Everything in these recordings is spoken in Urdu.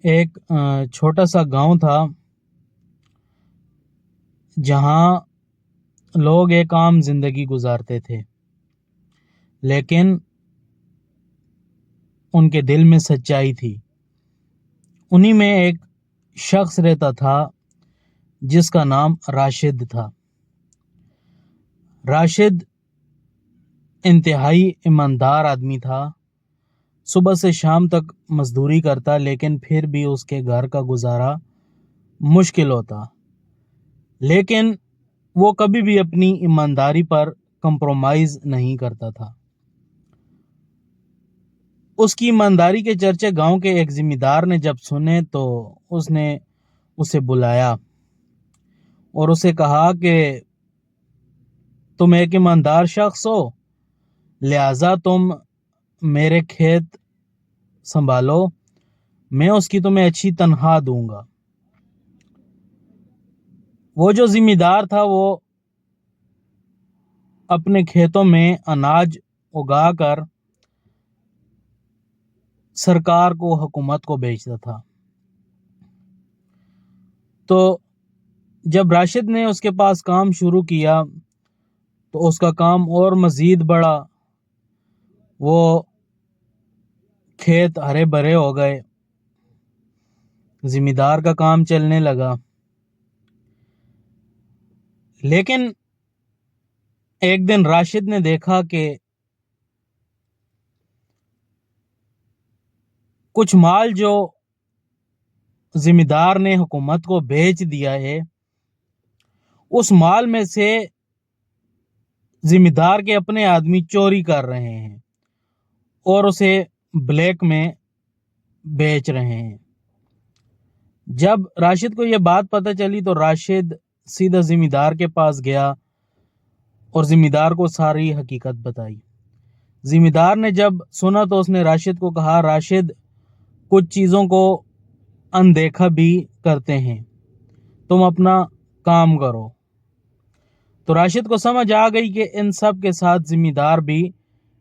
ایک چھوٹا سا گاؤں تھا جہاں لوگ ایک عام زندگی گزارتے تھے، لیکن ان کے دل میں سچائی تھی۔ انہی میں ایک شخص رہتا تھا جس کا نام راشد تھا۔ راشد انتہائی ایماندار آدمی تھا۔ صبح سے شام تک مزدوری کرتا، لیکن پھر بھی اس کے گھر کا گزارا مشکل ہوتا۔ لیکن وہ کبھی بھی اپنی ایمانداری پر کمپرومائز نہیں کرتا تھا۔ اس کی ایمانداری کے چرچے گاؤں کے ایک ذمہ دار نے جب سنے تو اس نے اسے بلایا اور اسے کہا کہ تم ایک ایماندار شخص ہو، لہٰذا تم میرے کھیت سنبھالو، میں اس کی تمہیں اچھی تنخواہ دوں گا۔ وہ جو ذمہ دار تھا وہ اپنے کھیتوں میں اناج اگا کر سرکار کو، حکومت کو بیچتا تھا۔ تو جب راشد نے اس کے پاس کام شروع کیا تو اس کا کام اور مزید بڑھا۔ وہ کھیت ہرے بھرے ہو گئے، ذمہ دار کا کام چلنے لگا۔ لیکن ایک دن راشد نے دیکھا کہ کچھ مال جو ذمہ دار نے حکومت کو بیچ دیا ہے، اس مال میں سے ذمہ دار کے اپنے آدمی چوری کر رہے ہیں اور اسے بلیک میں بیچ رہے ہیں۔ جب راشد کو یہ بات پتہ چلی تو راشد سیدھا ذمہ دار کے پاس گیا اور ذمہ دار کو ساری حقیقت بتائی۔ ذمہ دار نے جب سنا تو اس نے راشد کو کہا، راشد، کچھ چیزوں کو اندیکھا بھی کرتے ہیں، تم اپنا کام کرو۔ تو راشد کو سمجھ آ گئی کہ ان سب کے ساتھ ذمہ دار بھی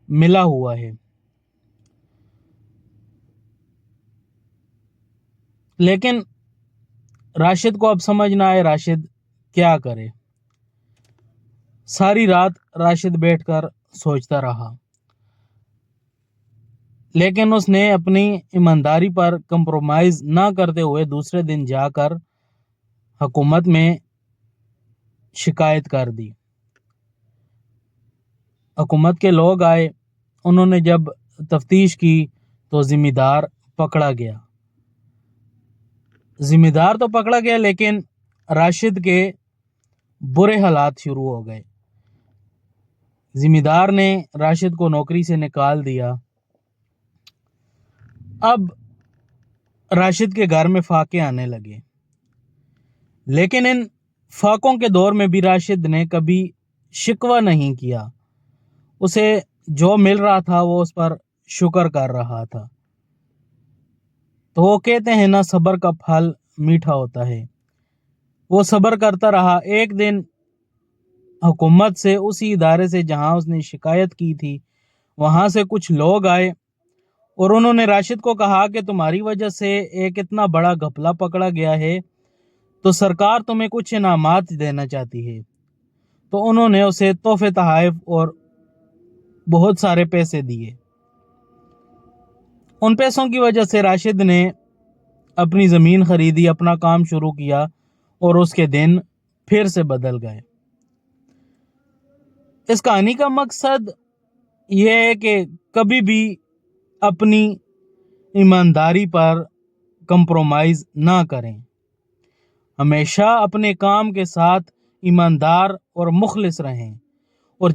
ملا ہوا ہے۔ لیکن راشد کو اب سمجھ نہ آئے راشد کیا کرے۔ ساری رات راشد بیٹھ کر سوچتا رہا، لیکن اس نے اپنی ایمانداری پر کمپرومائز نہ کرتے ہوئے دوسرے دن جا کر حکومت میں شکایت کر دی۔ حکومت کے لوگ آئے، انہوں نے جب تفتیش کی تو ذمہ دار پکڑا گیا۔ ذمہ دار تو پکڑا گیا، لیکن راشد کے برے حالات شروع ہو گئے۔ ذمہ دار نے راشد کو نوکری سے نکال دیا۔ اب راشد کے گھر میں فاقے آنے لگے، لیکن ان فاقوں کے دور میں بھی راشد نے کبھی شکوہ نہیں کیا۔ اسے جو مل رہا تھا وہ اس پر شکر کر رہا تھا۔ تو وہ کہتے ہیں نا، صبر کا پھل میٹھا ہوتا ہے۔ وہ صبر کرتا رہا۔ ایک دن حکومت سے، اسی ادارے سے جہاں اس نے شکایت کی تھی، وہاں سے کچھ لوگ آئے اور انہوں نے راشد کو کہا کہ تمہاری وجہ سے ایک اتنا بڑا گھپلہ پکڑا گیا ہے، تو سرکار تمہیں کچھ انعامات دینا چاہتی ہے۔ تو انہوں نے اسے تحفے تحائف اور بہت سارے پیسے دیے۔ ان پیسوں کی وجہ سے راشد نے اپنی زمین خریدی، اپنا کام شروع کیا اور اس کے دن پھر سے بدل گئے۔ اس کہانی کا مقصد یہ ہے کہ کبھی بھی اپنی ایمانداری پر کمپرومائز نہ کریں۔ ہمیشہ اپنے کام کے ساتھ ایماندار اور مخلص رہیں، اور